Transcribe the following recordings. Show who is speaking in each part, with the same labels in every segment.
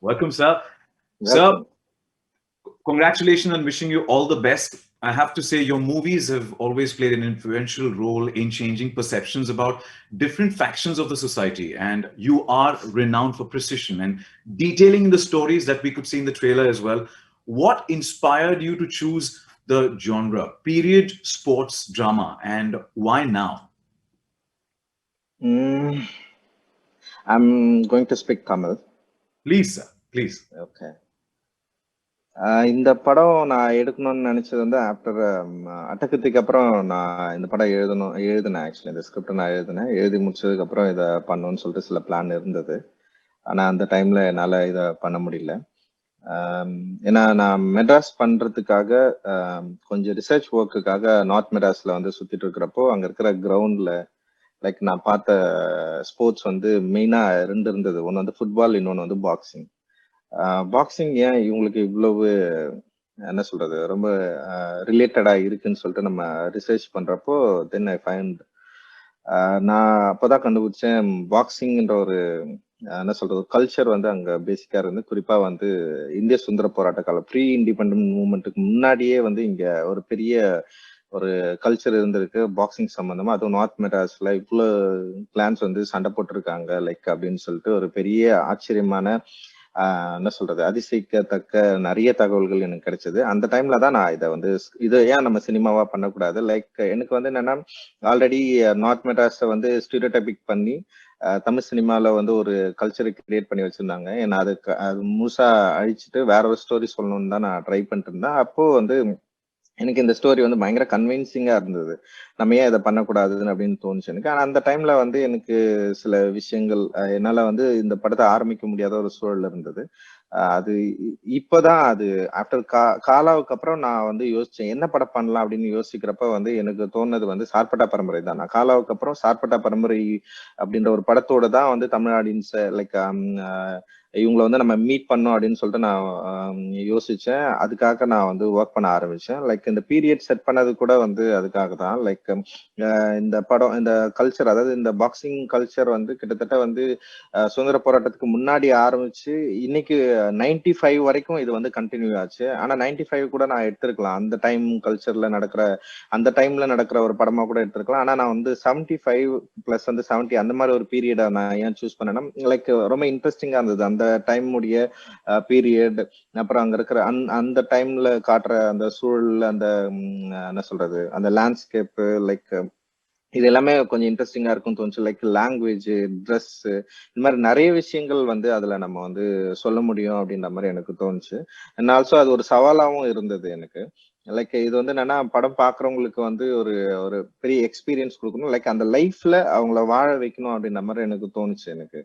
Speaker 1: Welcome, sir. Sir,
Speaker 2: Welcome.
Speaker 1: congratulations and wishing you all the best. I have to say, your movies have always played an influential role in changing perceptions about different factions of the society. And you are renowned for precision and detailing the stories that we could see in the trailer as well. What inspired you to choose the genre, period sports drama, and why now?
Speaker 2: Mm, I'm going to speak Tamil.
Speaker 1: Please, sir, please.
Speaker 2: Okay. இந்த படம் நான் எடுக்கணும்னு நினைச்சது வந்து after அட்டகத்துக்கு அப்புறம் நான் இந்த படம் எழுதினேன் ஆக்சுவலி இந்த ஸ்கிரிப்ட் நான் எழுதி முடிச்சதுக்கு அப்புறம் இதை பண்ணணும்னு சொல்லிட்டு சில பிளான் இருந்தது. ஆனா அந்த டைம்ல என்னால இதை பண்ண முடியல. ஏன்னா நான் மெட்ராஸ் பண்றதுக்காக கொஞ்சம் ரிசர்ச் ஒர்க்குக்காக நார்த் மெட்ராஸ்ல வந்து சுத்திட்டு இருக்கிறப்போ அங்க இருக்கிற கிரவுண்ட்ல லைக் நான் பார்த்த ஸ்போர்ட்ஸ் வந்து மெயினா ரெண்டு இருந்தது. ஒன்று வந்து ஃபுட்பால், இன்னொன்று வந்து பாக்ஸிங். பாக்ஸிங் ஏன் இவங்களுக்கு இவ்வளவு என்ன சொல்றது ரொம்ப ரிலேட்டடா இருக்குன்னு சொல்லிட்டு நம்ம ரிசர்ச் பண்றப்போ தென் ஐ ஃபைண்ட் நான் அப்போதான் கண்டுபிடிச்சேன் பாக்ஸிங்ன்ற ஒரு என்ன சொல்றது கல்ச்சர் வந்து அங்க பேசிக்கா இருந்து குறிப்பா வந்து இந்திய சுதந்திர போராட்ட காலம் ப்ரீ இண்டிபெண்டன்ட் மூவ்மெண்ட்டுக்கு முன்னாடியே வந்து இங்க ஒரு பெரிய ஒரு கல்ச்சர் இருந்திருக்கு பாக்ஸிங் சம்பந்தமா. அதுவும் நார்த் மெட்ராஸ்ல இவ்வளவு கிளான்ஸ் வந்து சண்டை போட்டிருக்காங்க லைக் அப்படின்னு சொல்லிட்டு ஒரு பெரிய ஆச்சரியமான என்ன சொல்றது அதிசயிக்கத்தக்க நிறைய தகவல்கள் எனக்கு கிடைச்சது. அந்த டைம்ல தான் நான் இதை ஏன் நம்ம சினிமாவா பண்ணக்கூடாது லைக் எனக்கு வந்து என்னன்னா ஆல்ரெடி நார்த் மெட்ராஸை வந்து ஸ்டீரியோடைபிக் பண்ணி தமிழ் சினிமால வந்து ஒரு கல்ச்சரை கிரியேட் பண்ணி வச்சிருந்தாங்க. ஏன்னா அது முழுசா அழிச்சிட்டு வேற ஒரு ஸ்டோரி சொல்லணும்னு தான் நான் ட்ரை பண்ணிட்டு இருந்தேன். அப்போ வந்து எனக்கு இந்த ஸ்டோரி வந்து பயங்கர கன்வின்சிங்கா இருந்தது. நம்ம ஏன் இதை பண்ணக்கூடாதுன்னு அப்படின்னு தோணுச்சு எனக்கு. ஆனா அந்த டைம்ல வந்து எனக்கு சில விஷயங்கள் என்னால வந்து இந்த படத்தை ஆரம்பிக்க முடியாத ஒரு சூழல் இருந்தது. அது இப்பதான் அது ஆஃப்டர் காலாவுக்கு அப்புறம் நான் வந்து யோசிச்சேன் என்ன படம் பண்ணலாம் அப்படின்னு யோசிக்கிறப்ப வந்து எனக்கு தோணுது வந்து சார்பட்டா பரம்பரை தான். நான் காலாவுக்கு அப்புறம் சார்பட்டா பரம்பரை அப்படின்ற ஒரு படத்தோட தான் வந்து தமிழ் ஆடியன்ஸ் லைக் இவங்களை வந்து நம்ம மீட் பண்ணோம் அப்படின்னு சொல்லிட்டு நான் யோசிச்சேன். அதுக்காக நான் வந்து ஒர்க் பண்ண ஆரம்பிச்சேன். லைக் இந்த பீரியட் செட் பண்ணது கூட வந்து அதுக்காக தான். லைக் இந்த படம் இந்த கல்ச்சர் அதாவது இந்த பாக்ஸிங் கல்ச்சர் வந்து கிட்டத்தட்ட வந்து சுதந்திர போராட்டத்துக்கு முன்னாடி ஆரம்பிச்சு இன்னைக்கு 95 வரைக்கும் இது வந்து கண்டினியூ ஆச்சு. ஆனா 95 கூட நான் எடுத்திருக்கலாம். அந்த டைம் கல்ச்சர்ல அந்த டைம்ல நடக்கிற ஒரு படமா கூட எடுத்திருக்கலாம். ஆனா நான் வந்து 75 பிளஸ் வந்து 70 அந்த மாதிரி ஒரு பீரியடை நான் ஏன் சூஸ் பண்ணேன்னா லைக் ரொம்ப இன்ட்ரெஸ்டிங்கா இருந்தது அந்த டைம் உடைய பீரியட். அப்புறம் அங்க இருக்கிற அந்த டைம்ல காட்டுற அந்த சூழல் அந்த என்ன சொல்றது அந்த லேண்ட்ஸ்கேப் லைக் இது எல்லாமே கொஞ்சம் இன்ட்ரெஸ்டிங்கா இருக்கும்னு தோணுச்சு. லைக் லாங்குவேஜ், ட்ரெஸ், இந்த மாதிரி நிறைய விஷயங்கள் வந்து அதுல நம்ம வந்து சொல்ல முடியும் அப்படின்ற மாதிரி எனக்கு தோணுச்சு. அண்ட் ஆல்சோ அது ஒரு சவாலாவும் இருந்தது எனக்கு. லைக் இது வந்து என்னன்னா படம் பாக்குறவங்களுக்கு வந்து ஒரு ஒரு பெரிய எக்ஸ்பீரியன்ஸ் கொடுக்கணும். லைக் அந்த லைஃப்ல அவங்கள வாழ வைக்கணும் அப்படின்ற மாதிரி எனக்கு தோணுச்சு எனக்கு.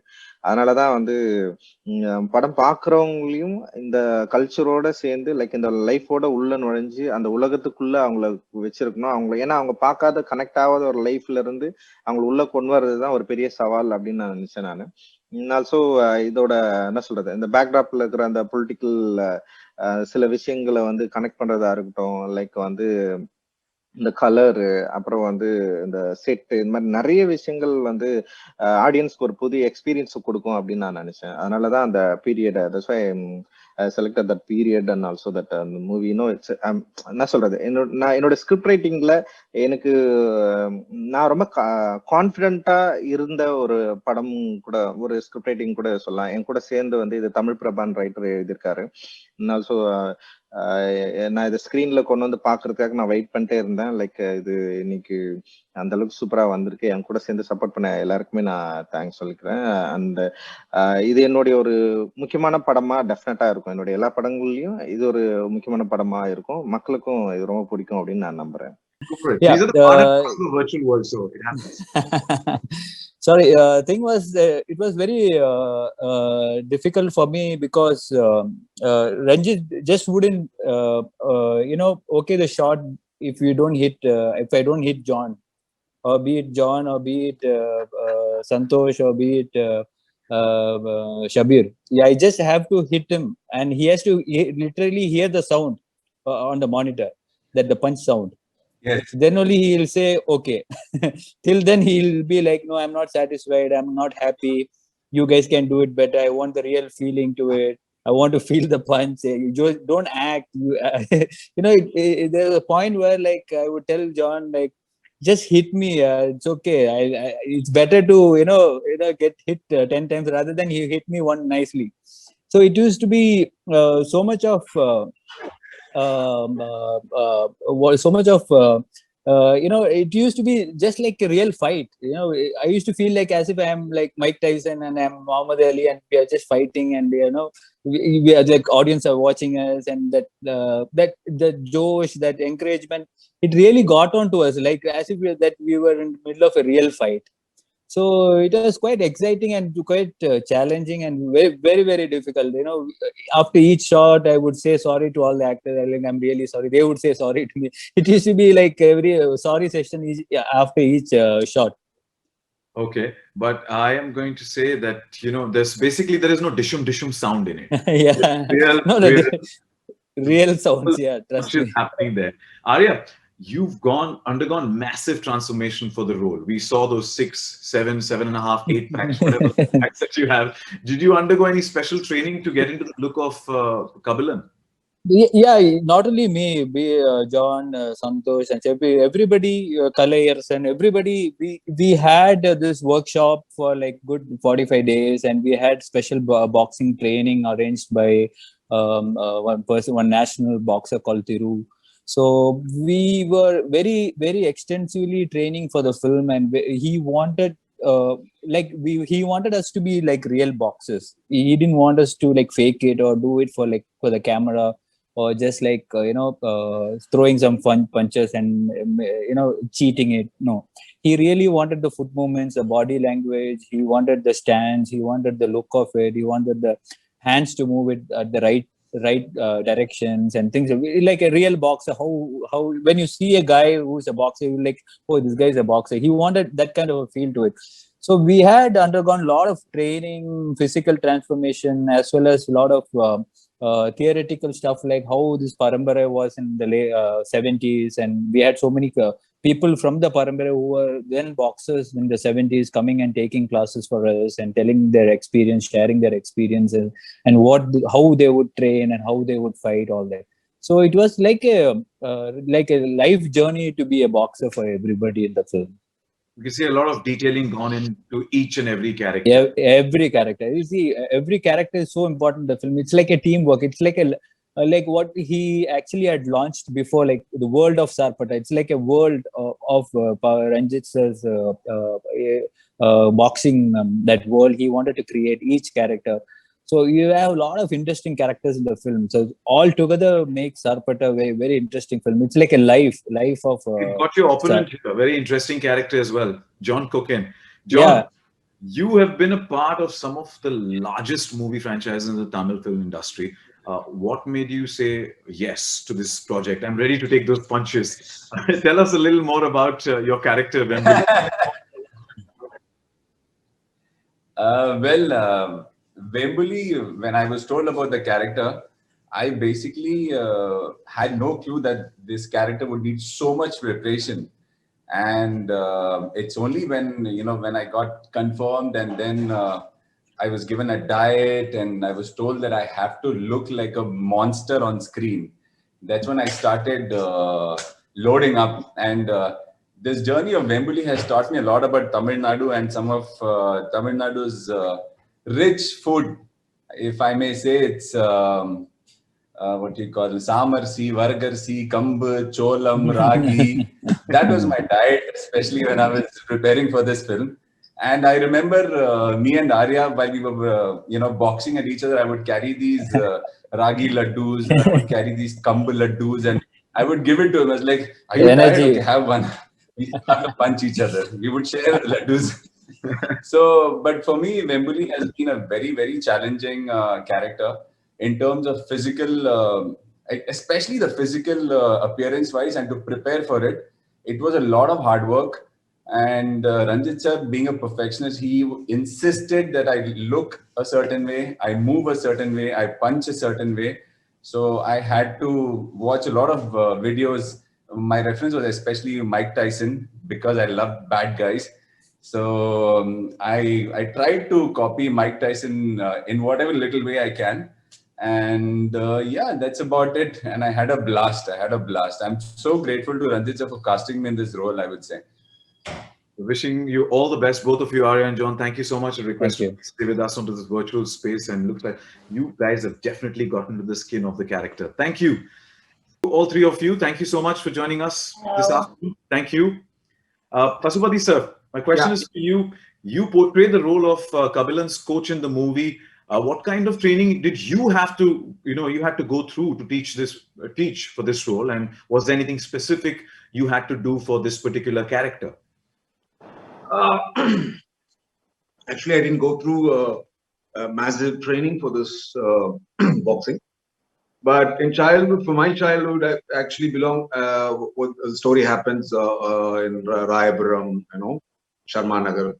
Speaker 2: அதனாலதான் வந்து படம் பாக்குறவங்களையும் இந்த கல்ச்சரோட சேர்ந்து லைக் இந்த லைஃபோட உள்ள நுழைஞ்சு அந்த உலகத்துக்குள்ள அவங்கள வச்சிருக்கணும். ஏன்னா அவங்க பார்க்காத கனெக்ட் ஆகாத ஒரு லைஃப்ல இருந்து அவங்களை உள்ள கொண்டு வர்றதுதான் ஒரு பெரிய சவால் அப்படின்னு நான் நினைச்சேன் நானு. ஆல்சோ இதோட என்ன சொல்றது இந்த பேக்ராப்ல இருக்கிற அந்த பொலிட்டிக்கல் சில விஷயங்களை வந்து கனெக்ட் பண்றதா இருக்கட்டும் லைக் வந்து இந்த கலரு அப்புறம் வந்து இந்த செட்டு இந்த மாதிரி நிறைய விஷயங்கள் வந்து ஆடியன்ஸ்க்கு ஒரு புது எக்ஸ்பீரியன்ஸ் கொடுக்கும் அப்படின்னு நான் நினைச்சேன். அதனாலதான் அந்த period selected that period and also that அந்த மூவி இட்ஸ் என்ன சொல்றது என்னோட ஸ்கிரிப்ட் ரைட்டிங்ல எனக்கு நான் ரொம்ப கான்பிடண்டா இருந்த ஒரு படம் கூட ஒரு ஸ்கிரிப்ட் ரைட்டிங் கூட சொல்லலாம். என் கூட சேர்ந்து வந்து இது தமிழ் பிரபான் ரைட்டர் எழுதியிருக்காரு. ஆல்சோ நான் இதை ஸ்கிரீன்ல கொண்டு வந்து பாக்குறதுக்காக நான் வெயிட் பண்ணிட்டே இருந்தேன். லைக் இது இன்னைக்கு அந்த அளவுக்கு சூப்பரா வந்திருக்கு. என் கூட சேர்ந்து சப்போர்ட் பண்ண எல்லாருக்குமே நான் தேங்க்ஸ் சொல்லிக்கிறேன். அண்ட் இது என்னுடைய ஒரு முக்கியமான படமா டெஃபினட்டா இருக்கும். என்னுடைய எல்லா படங்கள்லயும் இது ஒரு முக்கியமான படமா இருக்கும். மக்களுக்கும் இது ரொம்ப பிடிக்கும் அப்படின்னு நான் நம்புறேன்.
Speaker 1: Yeah, these are the part and parcel of virtual world, so it happens.
Speaker 3: Sorry, thing was it was very difficult for me because Ranjith just wouldn't okay the shot if you don't hit if I don't hit John, or be it John, or be it Santhosh, or be it Shabir. Yeah, I just have to hit him, and he has to literally hear the sound on the monitor, that the punch sound.
Speaker 1: Yes.
Speaker 3: Then only he will say okay. Till then he'll be like, no, I'm not satisfied, I'm not happy, you guys can do it better, I want the real feeling to it. I want to feel the punch. You just don't act. There's a point where like I would tell John like, just hit me. It's okay. It's better to get hit 10 times rather than he hit me one nicely. So it used to be so much of so much of it used to be just like a real fight. I used to feel like as if I am like Mike Tyson and I'm Muhammad Ali and we are just fighting, and we are like audience are watching us, and that the josh, that encouragement, it really got on to us, like as if that we were in the middle of a real fight. So it was quite exciting and quite challenging and very, very, very difficult. After each shot, I would say sorry to all the actors. I'm really sorry. They would say sorry to me. It used to be like every sorry session is after each shot.
Speaker 1: Okay, but I am going to say that there is no dishum sound in it.
Speaker 3: Yeah,
Speaker 1: Real,
Speaker 3: no,
Speaker 1: real,
Speaker 3: real sounds. Yeah, trust
Speaker 1: is
Speaker 3: me.
Speaker 1: happening there. Arya, you've undergone massive transformation for the role. We saw those 6, 7, 7.5, 8 packs, whatever packs that you have. Did you undergo any special training to get into the look of Kabilan?
Speaker 3: Yeah, not only me, John, Santhosh, and everybody, Kalayers, and everybody. We had this workshop for like good 45 days, and we had special boxing training arranged by one national boxer called Thiru. So we were very, very extensively training for the film, and he wanted he wanted us to be like real boxers. He didn't want us to like fake it or do it for the camera, or just like throwing some fun punches and cheating it. No, he really wanted the foot movements, the body language. He wanted the stance. He wanted the look of it. He wanted the hands to move it at the right directions and things like a real boxer. How when you see a guy who's a boxer, you're like, oh, this guy is a boxer. He wanted that kind of a feel to it. So we had undergone a lot of training, physical transformation, as well as a lot of theoretical stuff, like how this Parambara was in the late 70s. And we had so many people from the Parambara who were then boxers in the 70s coming and taking classes for us and telling their experience, sharing their experiences, and how they would train and how they would fight, all that. So it was like a life journey to be a boxer for everybody in the film.
Speaker 1: You can see a lot of detailing gone into each and every character.
Speaker 3: Yeah, every character. You see, every character is so important in the film. It's like a teamwork. It's like like what he actually had launched before, like the world of Sarpatta. It's like a world of Ranjith's boxing. That world he wanted to create each character. So you have a lot of interesting characters in the film. So all together makes Sarpatta a very, very interesting film. It's like a life of.
Speaker 1: You've got your opponent here, a very interesting character as well, John Cocken. John,
Speaker 3: Yeah.
Speaker 1: You have been a part of some of the largest movie franchises in the Tamil film industry. What made you say yes to this project? I'm ready to take those punches. Tell us a little more about your character.
Speaker 4: Wembley, when I was told about the character, I basically had no clue that this character would need so much preparation. And it's only when I got confirmed, and then I was given a diet and I was told that I have to look like a monster on screen. That's when I started loading up. And this journey of Wembley has taught me a lot about Tamil Nadu and some of Tamil Nadu's rich food. If I may say, it's what do you call it? Samarsi, Vargarsi, Kambu, Cholam, Ragi. That was my diet, especially when I was preparing for this film. And I remember me and ARYA, while we were, boxing at each other, I would carry these Ragi laddus, I would carry these Kambu laddus, and I would give it to him. I was like, are you tired? Okay, have one. We have to punch each other. We would share the laddus. So, but for me, Wembley has been a very, very challenging character in terms of physical, especially the physical appearance-wise, and to prepare for it. It was a lot of hard work. And Ranjith sir, being a perfectionist, he insisted that I look a certain way, I move a certain way, I punch a certain way. So I had to watch a lot of videos. My reference was especially Mike Tyson, because I love bad guys. So I tried to copy Mike Tyson in whatever little way I can. And yeah, that's about it. And I had a blast. I'm so grateful to Ranjith sir for casting me in this role, I would say.
Speaker 1: Wishing you all the best, both of you, Arya and John. Thank you so much. A request
Speaker 3: Thank
Speaker 1: to
Speaker 3: you.
Speaker 1: stay with us onto this virtual space, and looks like you guys have definitely gotten to the skin of the character. Thank you, all three of you. Thank you so much for joining us this afternoon. Thank you, Pasupati sir. My question is for you. You portray the role of Kabilan's coach in the movie. What kind of training did you have to, you had to go through to teach for this role, and was there anything specific you had to do for this particular character?
Speaker 5: Uh, Actually, I didn't go through a massive training for this boxing. But in childhood, for my childhood, I actually belong. What the story happens in Rayapuram, Sharma Nagar.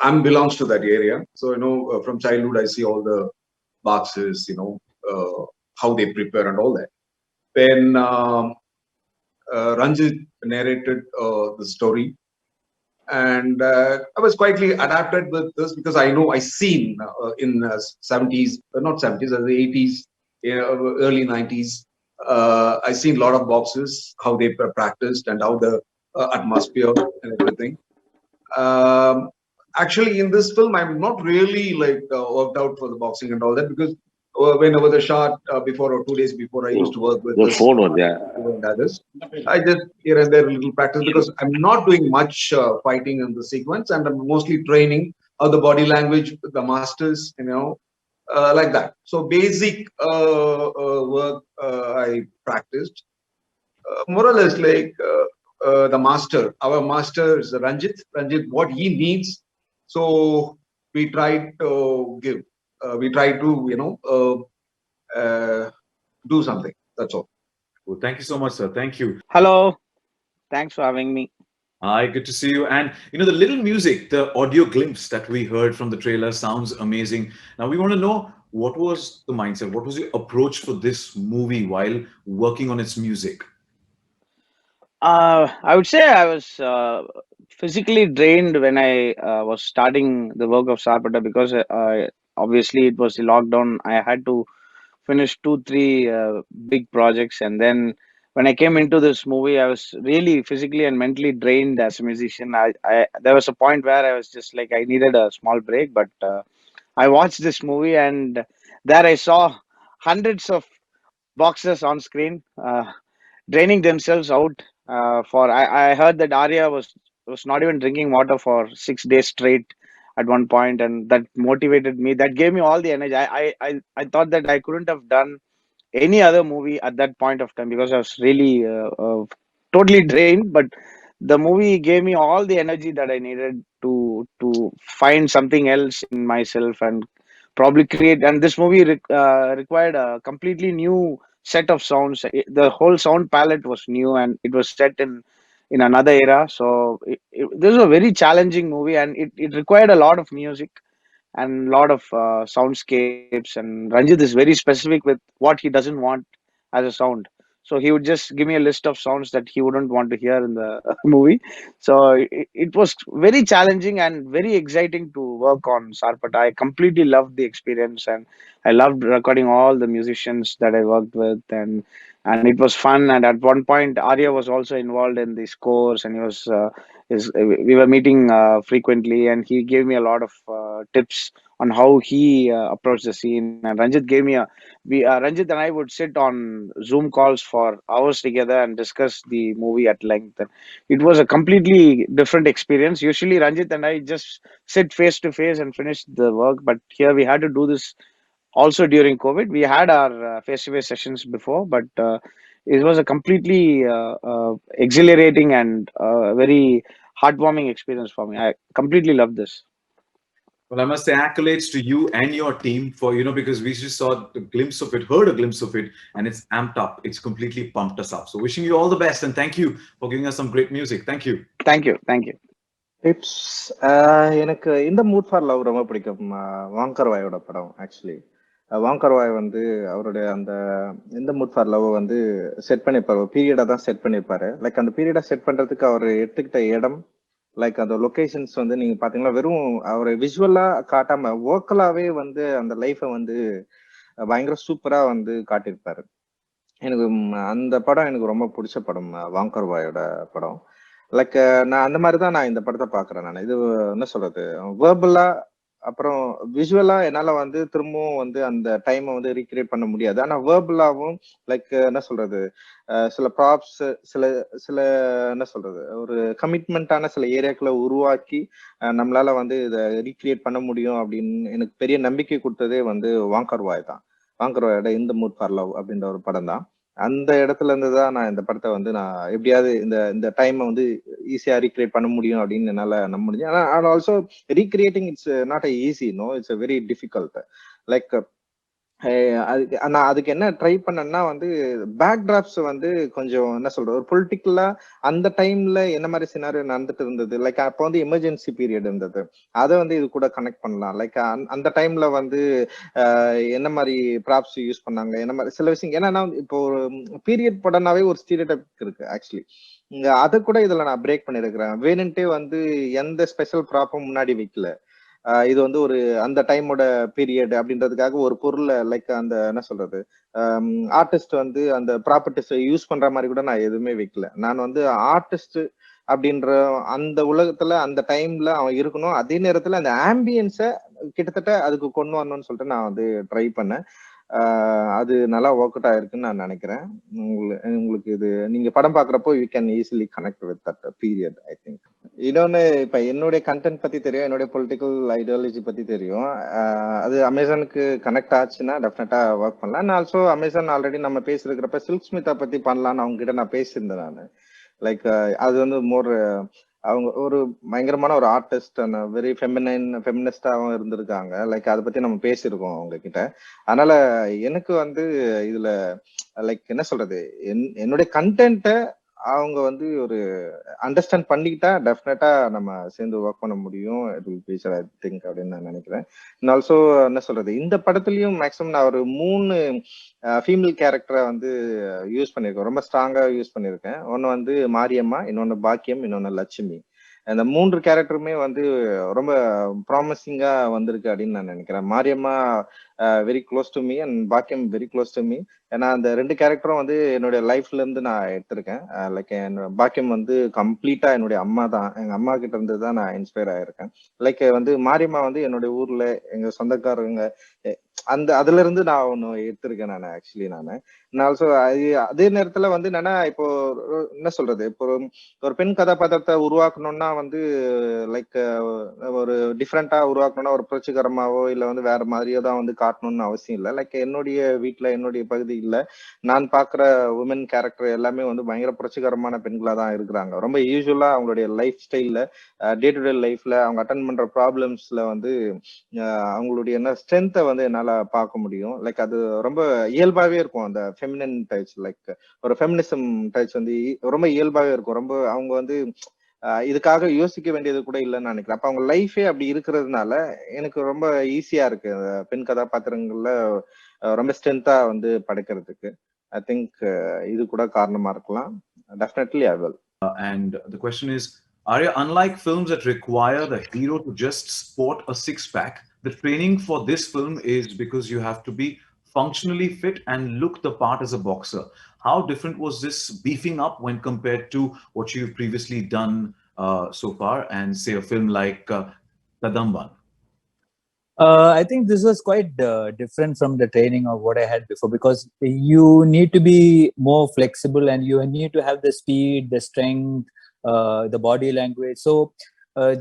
Speaker 5: I'm belongs to that area, so from childhood I see all the boxes, how they prepare and all that. When Ranjith narrated the story, and I was quietly adapted with this because I seen in 70s, not 70s, the 80s, early 90s. I seen a lot of boxes, how they practiced and how the atmosphere and everything. Actually, in this film, I'm not really worked out for the boxing and all that because whenever the shot before or 2 days before, I used to work with this and others. I just here and there a little practice because I'm not doing much fighting in the sequence, and I'm mostly training how the body language, the masters, like that. So basic work I practiced, more or less like the master. Our master is Ranjith. Ranjith, what he needs. So we try to give. We try to do something. That's all.
Speaker 1: Well, thank you so much, sir. Thank you.
Speaker 6: Hello, thanks for having me.
Speaker 1: Hi, good to see you. And the little music, the audio glimpse that we heard from the trailer sounds amazing. Now we want to know, what was the mindset? What was your approach for this movie while working on its music?
Speaker 6: I would say I was physically drained when I was starting the work of Sarpatta because obviously it was the lockdown. I had to finish 2, 3 big projects, and then when I came into this movie, I was really physically and mentally drained as a musician. There was a point where I was just like I needed a small break, but I watched this movie and there I saw hundreds of boxers on screen. Draining themselves out. I heard that Arya was not even drinking water for 6 days straight at one point, and that motivated me. That gave me all the energy. I thought that I couldn't have done any other movie at that point of time because I was really totally drained. But the movie gave me all the energy that I needed to find something else in myself and probably create. And this movie required a completely new set of sounds. The whole sound palette was new, and it was set in another era. So this was a very challenging movie, and it required a lot of music and a lot of soundscapes. And Ranjit is very specific with what he doesn't want as a sound. So he would just give me a list of sounds that he wouldn't want to hear in the movie. So it was very challenging and very exciting to work on Sarpatta. I completely loved the experience, and I loved recording all the musicians that I worked with, and it was fun. And at one point, Arya was also involved in the scores, and he was. We were meeting frequently, and he gave me a lot of tips on how he approached the scene. And Ranjit gave me Ranjit and I would sit on Zoom calls for hours together and discuss the movie at length. And it was a completely different experience. Usually, Ranjit and I just sit face to face and finish the work, but here we had to do this also during COVID. We had our face-to-face sessions before, but it was a completely exhilarating and very heartwarming experience for me. I completely loved this.
Speaker 1: Well, I must say accolades to you and your team for, because we just saw a glimpse of it, heard a glimpse of it, and it's amped up. It's completely pumped us up. So wishing you all the best, and thank you for giving us some great music. Thank you.
Speaker 6: Thank you. Thank you.
Speaker 2: Tips எனக்கு இந்த mood for love ரொம்ப பிடிக்கும். வாங்கர்வாயோட படம் actually. வாங்கர்வாய் வந்து அவருடைய அந்த இந்த mood for love வந்து செட் பண்ணியிருப்பாரு, பீரியடா தான் செட் பண்ணியிருப்பாரு. லைக் அந்த பீரியடா செட் பண்றதுக்கு அவர் எடுத்துக்கிட்ட இடம், லைக் அந்த லொகேஷன்ஸ் வந்து நீங்க பாத்தீங்கன்னா வெறும் அவர் விஷுவலா காட்டாம வோக்கலாவே வந்து அந்த லைஃபை வந்து பயங்கர சூப்பரா வந்து காட்டியிருப்பாரு. எனக்கு அந்த படம் எனக்கு ரொம்ப பிடிச்ச படம் வாங்கர்வாயோட படம். லைக் நான் அந்த மாதிரி தான் நான் இந்த படத்தை பாக்குறேன். நான் இது என்ன சொல்றது, வேர்பலா அப்புறம் விஷுவலா என்னால வந்து திரும்பவும் வந்து அந்த டைமை வந்து ரீக்ரியேட் பண்ண முடியாது. ஆனா வேர்பலாவும் லைக் என்ன சொல்றது, சில ப்ராப்ஸ், சில சில என்ன சொல்றது, ஒரு கமிட்மெண்டான சில ஏரியாக்களை உருவாக்கி நம்மளால வந்து இதை ரீக்ரியேட் பண்ண முடியும் அப்படின்னு எனக்கு பெரிய நம்பிக்கை கொடுத்ததே வந்து வாங்கர்வாய் தான். வாங்கர்வாயோட இந்த மூட் ஃபார் லவ் அப்படின்ற ஒரு படம் தான். அந்த இடத்துல இருந்து தான் நான் இந்த படத்தை வந்து நான் எப்படியாவது இந்த இந்த டைமை வந்து ஈஸியா ரீக்ரியேட் பண்ண முடியும் அப்படின்னு என்னால நம்ப முடிஞ்சு. ஆனா also recreating it's not easy, no, it's very difficult. Like நான் அதுக்கு என்ன ட்ரை பண்ணேன்னா வந்து பேக் டிராப்ஸ் வந்து கொஞ்சம் என்ன சொல்றது, ஒரு பொலிட்டிக்கலா அந்த டைம்ல என்ன மாதிரி சினாரியோ நடந்துட்டு இருந்தது, லைக் அப்போ வந்து எமர்ஜென்சி பீரியட் இருந்தது, அதை வந்து இது கூட கனெக்ட் பண்ணலாம். லைக் அந்த டைம்ல வந்து என்ன மாதிரி ப்ராப்ஸ் யூஸ் பண்ணாங்க, என்ன மாதிரி சில விஷயம். ஏன்னா இப்போ ஒரு பீரியட் படம்னாவே ஒரு ஸ்டீரியோடைப் இருக்கு ஆக்சுவலி. அதை கூட இதுல நான் பிரேக் பண்ணிருக்கிறேன். வேணுன்ட்டே வந்து எந்த ஸ்பெஷல் ப்ராப்பும் முன்னாடி வைக்கல. இது வந்து ஒரு அந்த டைமோட பீரியட் அப்படின்றதுக்காக ஒரு பொருளை லைக் அந்த என்ன சொல்றது, ஆர்டிஸ்ட் வந்து அந்த ப்ராப்பர்ட்டிஸ் யூஸ் பண்ற மாதிரி கூட நான் எதுவுமே வைக்கல. நான் வந்து ஆர்டிஸ்ட் அப்படின்ற அந்த உலகத்துல அந்த டைம்ல அவன் இருக்கணும், அதே நேரத்துல அந்த ஆம்பியன்ஸை கிட்டத்தட்ட அதுக்கு கொண்டு வரணும்னு சொல்லிட்டு நான் வந்து ட்ரை பண்ணேன். அது நல்லா ஒர்க் அவுட் ஆயிருக்குன்னு நான் நினைக்கிறேன். உங்களுக்கு இது நீங்க படம் பாக்குறப்போ you can easily connect with that period, I think. இன்னொன்னு, இப்ப என்னுடைய கண்டென்ட் பத்தி தெரியும், என்னுடைய பொலிட்டிக்கல் ஐடியாலஜி பத்தி தெரியும். அது அமேசானுக்கு கனெக்ட் ஆச்சுன்னா டெஃபினட்டா ஒர்க் பண்ணலாம். அண்ட் ஆல்சோ அமேசான் ஆல்ரெடி நம்ம பேசிருக்கிறப்ப சில்க் ஸ்மிதா பத்தி பண்ணலாம்னு அவங்க கிட்ட நான் பேசியிருந்தேன் நான். லைக் அது வந்து மோர் அவங்க ஒரு பயங்கரமான ஒரு ஆர்டிஸ்ட், வெரி ஃபெமினிஸ்டாவும் இருந்திருக்காங்க. லைக் அதை பத்தி நம்ம பேசியிருக்கோம் அவங்க கிட்ட. அதனால எனக்கு வந்து இதுல லைக் என்ன சொல்றது, என்னுடைய கண்டென்ட்டை அவங்க வந்து ஒரு அண்டர்ஸ்டாண்ட் பண்ணிக்கிட்டா டெஃபினட்டா நம்ம சேர்ந்து ஒர்க் பண்ண முடியும், it will be I think அப்படின்னு நான் நினைக்கிறேன். அண்ட் ஆல்சோ என்ன சொல்றது, இந்த படத்துலயும் மேக்ஸிமம் நான் ஒரு 3 ஃபீமேல் கேரக்டரை வந்து யூஸ் பண்ணியிருக்கேன், ரொம்ப ஸ்ட்ராங்கா யூஸ் பண்ணியிருக்கேன். ஒன்னு வந்து மாரியம்மா, இன்னொன்னு பாக்கியம், இன்னொன்னு லட்சுமி. அந்த 3 கேரக்டருமே வந்து ரொம்ப ப்ராமிசிங்கா வந்திருக்கு அப்படின்னு நான் நினைக்கிறேன். Mariyamma very close to me and Bakkiyam very close to me. ஏன்னா அந்த 2 கேரக்டரும் வந்து என்னுடைய லைஃப்ல இருந்து நான் எடுத்திருக்கேன். லைக் பாக்கியம் வந்து கம்ப்ளீட்டா என்னுடைய அம்மா தான், எங்க அம்மா கிட்ட இருந்து தான் நான் இன்ஸ்பயர் ஆயிருக்கேன். லைக் வந்து மாரியம்மா வந்து என்னுடைய ஊர்ல எங்க சொந்தக்காரங்க, அந்த அதுல இருந்து நான் ஒன்னு எடுத்திருக்கேன் நான் ஆக்சுவலி. நான் ஆல்சோ அதே நேரத்துல வந்து என்னன்னா, இப்போ என்ன சொல்றது, இப்போ ஒரு பெண் கதாபாத்திரத்தை உருவாக்கணும்னா வந்து லைக் ஒரு டிஃப்ரெண்டா உருவாக்கணும்னா ஒரு புரட்சிகரமாவோ இல்ல வந்து வேற மாதிரியோ தான் வந்து காட்டணும்னு அவசியம் இல்லை. லைக் என்னுடைய வீட்டுல என்னுடைய பகுதியில் நான் பாக்குற உமன் கேரக்டர் எல்லாமே வந்து பயங்கர புரட்சிகரமான பெண்களா தான் இருக்கிறாங்க. ரொம்ப யூஸ்வலா அவங்களுடைய லைஃப் ஸ்டைல்ல, டே டு டே லைஃப்ல அவங்க அட்டன் பண்ற ப்ராப்ளம்ஸ்ல வந்து அவங்களுடைய என்ன ஸ்ட்ரென்த்தை வந்து என்னால பார்க்க முடியும். லைக் அது ரொம்ப இயல்பாவே இருக்கும், அந்த ஃபெமினின் டச், லைக் ஒரு ஃபெமினிசம் டச் வந்து ரொம்ப இயல்பாவே இருக்கும். ரொம்ப அவங்க வந்து இதுக்காக யோசிக்க வேண்டியது கூட இல்லைன்னு நினைக்கிறேன். அப்ப அவங்க லைஃபே அப்படி இருக்கிறதுனால எனக்கு ரொம்ப ஈஸியா இருக்கு பெண் கதாபாத்திரங்கள்ல ரொம்ப ஸ்ட்ரென்த்தா வந்து படைக்கிறதுக்கு. ஐ திங்க் இது கூட காரணமா இருக்கலாம். Definitely I will.
Speaker 1: And the question is, Arya, unlike films that require the hero to just sport a six-pack, the training for this film is because you have to be functionally fit and look the part as a boxer. How different was this beefing up when compared to what you've previously done so far, and say a film like Kadamban?
Speaker 3: I think this was quite different from the training of what I had before, because you need to be more flexible and you need to have the speed, the strength, the body language. So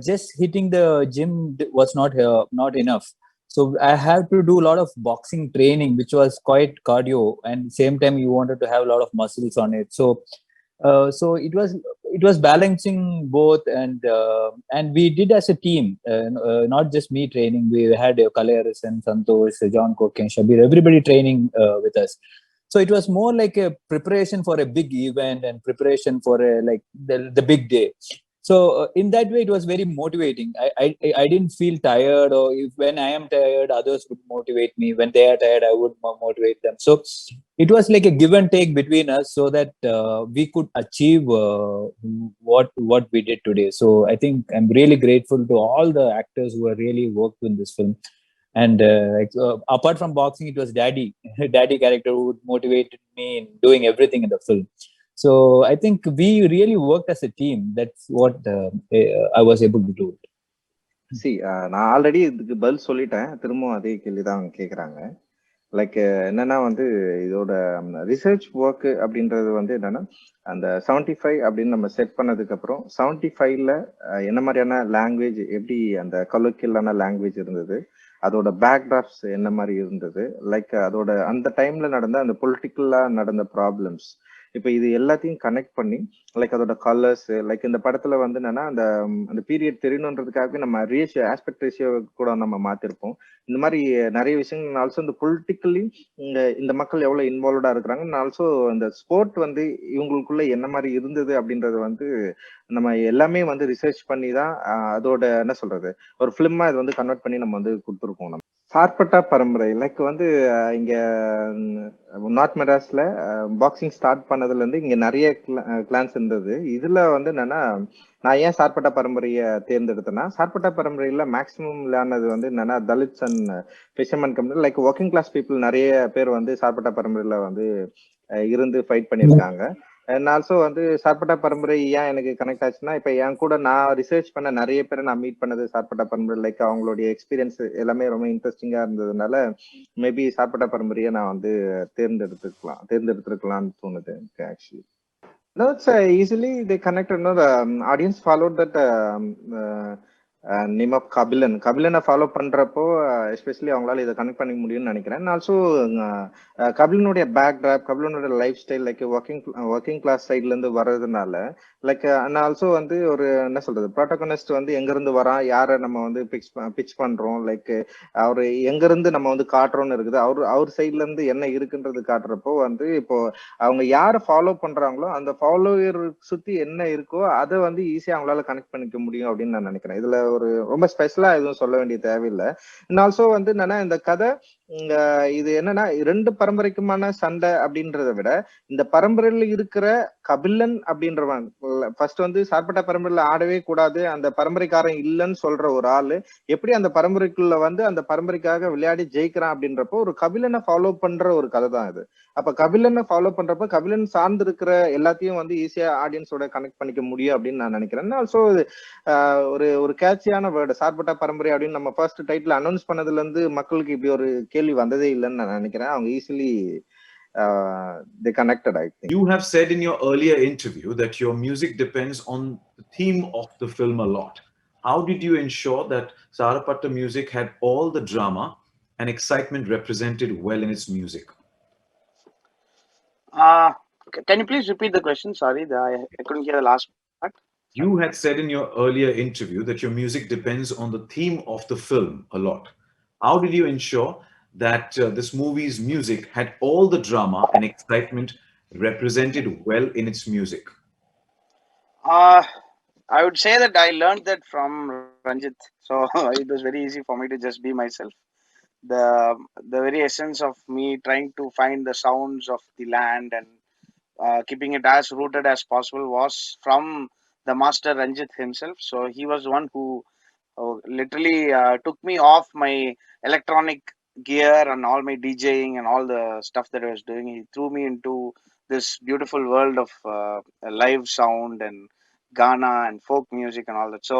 Speaker 3: just hitting the gym was not enough. So I had to do a lot of boxing training, which was quite cardio, and same time you wanted to have a lot of muscles on it. So it was balancing both, and we did as a team, not just me training. We had Kalayaris and Santhosh, John Cook and Shabir, everybody training with us. So it was more like a preparation for a big event and preparation for like the big day. So in that way, it was very motivating. I didn't feel tired, or when I am tired, others would motivate me. When they are tired, I would motivate them. So it was like a give and take between us, so that we could achieve what we did today. So I think I'm really grateful to all the actors who have really worked in this film. And apart from boxing, it was daddy daddy character who motivated me in doing everything in the film. So I think we really worked as a team. That's what I was able to do.
Speaker 2: C நான் already இதுக்கு பதில் சொல்லிட்டேன், திரும்பவும் அதே கேள்வி தான் அவங்க கேட்குறாங்க. லைக் என்னன்னா வந்து இதோட ரிசர்ச் ஒர்க் அப்படின்றது வந்து என்னன்னா அந்த 75 அப்படின்னு நம்ம செட் பண்ணதுக்கு அப்புறம் 75ல என்ன மாதிரியான லாங்குவேஜ், எப்படி அந்த கலோக்கியலான லாங்குவேஜ் இருந்தது, அதோட பேக்ராப்ஸ் என்ன மாதிரி இருந்தது, லைக் அதோட அந்த டைம்ல நடந்த அந்த பொலிட்டிக்கலா நடந்த ப்ராப்ளம்ஸ், இப்போ இது எல்லாத்தையும் கனெக்ட் பண்ணி லைக் அதோட கலர்ஸ், லைக் இந்த படத்துல வந்து என்னன்னா அந்த அந்த பீரியட் தெரியணுன்றதுக்காகவே நம்ம ஆஸ்பெக்ட் ரேஷியோ கூட நம்ம மாத்திருப்போம். இந்த மாதிரி நிறைய விஷயங்கள். ஆல்சோ இந்த பொலிட்டிக்கலி இந்த மக்கள் எவ்வளவு இன்வால்வ்டா இருக்கிறாங்க, ஆல்சோ இந்த ஸ்போர்ட் வந்து இவங்களுக்குள்ள என்ன மாதிரி இருந்தது அப்படின்றது வந்து நம்ம எல்லாமே வந்து ரிசர்ச் பண்ணி தான் அதோட என்ன சொல்றது ஒரு ஃபிலிமா இது வந்து கன்வெர்ட் பண்ணி நம்ம வந்து கொடுத்துருக்கோம். நம்ம சார்பட்டா பரம்பரை லைக் வந்து இங்க நார்த் மெட்ராஸ்ல பாக்ஸிங் ஸ்டார்ட் பண்ணதுல இருந்து இங்க நிறைய கிளான்ஸ் இருந்தது. இதுல வந்து என்னன்னா நான் ஏன் சார்பட்டா பரம்பரையை தேர்ந்தெடுத்தேன்னா, சார்பட்டா பரம்பரையில மேக்சிமம் விளையாடுனது வந்து என்னன்னா Dalits and fisherman community, like working class people நிறைய பேர் வந்து சார்பட்டா பரம்பரையில வந்து இருந்து ஃபைட் பண்ணியிருக்காங்க. அண்ட் ஆல்சோ வந்து சார்பட்டா பரம்பரை ஏன் எனக்கு கனெக்ட் ஆச்சுன்னா, இப்போ என் கூட நான் ரிசர்ச் பண்ண நிறைய பேரை நான் மீட் பண்ணது சார்பட்டா பரம்பரை, லைக் அவங்களுடைய எக்ஸ்பீரியன்ஸ் எல்லாமே ரொம்ப இன்ட்ரெஸ்டிங்கா இருந்ததுனால மேபி சார்பட்டா பரம்பரையை நான் வந்து தேர்ந்தெடுத்திருக்கலாம்னு தோணுது எனக்கு actually. No, it's easily they connected. No, the audience followed that name of Kabilan. கபிலனை ஃபாலோ பண்றப்போ எஸ்பெஷலி அவங்களால இதை கனெக்ட் பண்ணிக்க முடியும்னு நினைக்கிறேன். ஆல்சோ கபிலனுடைய பேக் ட்ராப், கபிலனுடைய lifestyle, like working class சைட்ல இருந்து வர்றதுனால லைக் அண்ட் ஆல்சோ வந்து ஒரு என்ன சொல்றது ப்ரோட்டகனிஸ்ட் வந்து எங்க இருந்து வரான், யாரை நம்ம வந்து பிச் பண்றோம், லைக் அவரு எங்க இருந்து நம்ம வந்து காட்டுறோம்னு இருக்குது, அவர் சைட்ல இருந்து என்ன இருக்குன்றது காட்டுறப்போ வந்து இப்போ அவங்க யாரை ஃபாலோ பண்றாங்களோ அந்த ஃபாலோவர் சுத்தி என்ன இருக்கோ அதை வந்து ஈஸியா அவங்களால கனெக்ட் பண்ணிக்க முடியும் அப்படின்னு நான் நினைக்கிறேன். இதுல ஒரு ரொம்ப ஸ்பெஷலா எதுவும் சொல்ல வேண்டிய தேவையில்லை. அண்ட் ஆல்சோ வந்து என்னன்னா இந்த கதை இது என்னன்னா 2 பரம்பரைக்குமான சண்டை அப்படின்றத விட இந்த பரம்பரையில இருக்கிற கபிலன் அப்படின்றவன் ஃபர்ஸ்ட் வந்து சார்பட்டா பரம்பரையில ஆடவே கூடாது, அந்த பரம்பரைக்காரன் இல்லைன்னு சொல்ற ஒரு ஆளு எப்படி அந்த பரம்பரைக்குள்ள வந்து அந்த பரம்பரைக்காக விளையாடி ஜெயிக்கிறான் அப்படின்றப்போ ஒரு கபிலனை ஃபாலோ பண்ற ஒரு கதை தான் இது. அப்ப கபிலனை ஃபாலோ பண்றப்ப கபிலன் சார்ந்து இருக்கிற எல்லாத்தையும் வந்து ஈஸியா ஆடியன்ஸோட கனெக்ட் பண்ணிக்க முடியும் அப்படின்னு நான் நினைக்கிறேன். ஆல்சோ ஒரு ஒரு கேட்சியான வேர்டு சார்பட்டா பரம்பரை அப்படின்னு நம்ம ஃபர்ஸ்ட் டைட்டில் அனௌன்ஸ் பண்ணதுல இருந்து மக்களுக்கு இப்படி ஒரு கேள்வி வந்ததே இல்லைன்னு நான் நினைக்கிறேன். அவங்க easily they connected, I think.
Speaker 1: You have said in your earlier interview that your music depends on the theme of the film a lot. How did you ensure that Sarpatta music had all the drama and excitement represented well in its music?
Speaker 6: Can you please repeat the question? Sorry, I couldn't hear the last part.
Speaker 1: You had said in your earlier interview that your music depends on the theme of the film a lot. How did you ensure that this movie's music had all the drama and excitement represented well in its music?
Speaker 6: I would say that I learned that from Ranjith, so it was very easy for me to just be myself. The very essence of me trying to find the sounds of the land and keeping it as rooted as possible was from the master Ranjith himself. So he was one who literally took me off my electronic gear and all my DJing and all the stuff that I was doing. He threw me into this beautiful world of live sound and Ghana and folk music and all that. So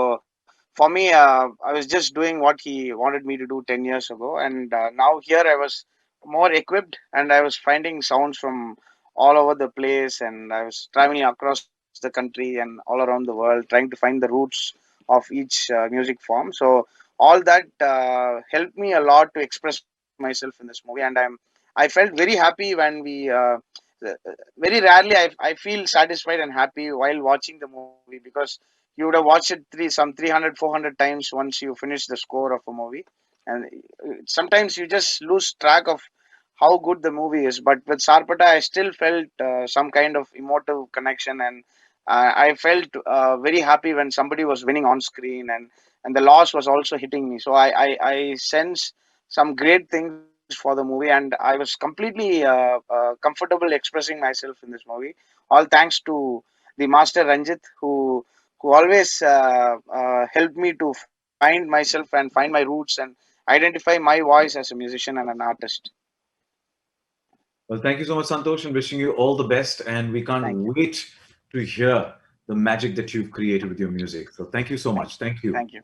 Speaker 6: for me, I was just doing what he wanted me to do 10 years ago. And now here I was more equipped and I was finding sounds from all over the place. And I was traveling across the country and all around the world, trying to find the roots of each music form. So all that helped me a lot to express myself in this movie. And I felt very happy when we very rarely I feel satisfied and happy while watching the movie, because you would have watched it some 300 400 times once you finish the score of a movie, and sometimes you just lose track of how good the movie is. But with Sarpatta I still felt some kind of emotive connection, and I felt very happy when somebody was winning on screen, and the loss was also hitting me. So I sense some great things for the movie, and I was completely comfortable expressing myself in this movie, all thanks to the master Ranjith, who always helped me to find myself and find my roots and identify my voice as a musician and an artist.
Speaker 1: Well, thank you so much, Santhosh, and wishing you all the best. And we can't wait to hear the magic that you've created with your music. So thank you so much. Thank you.
Speaker 6: Thank you.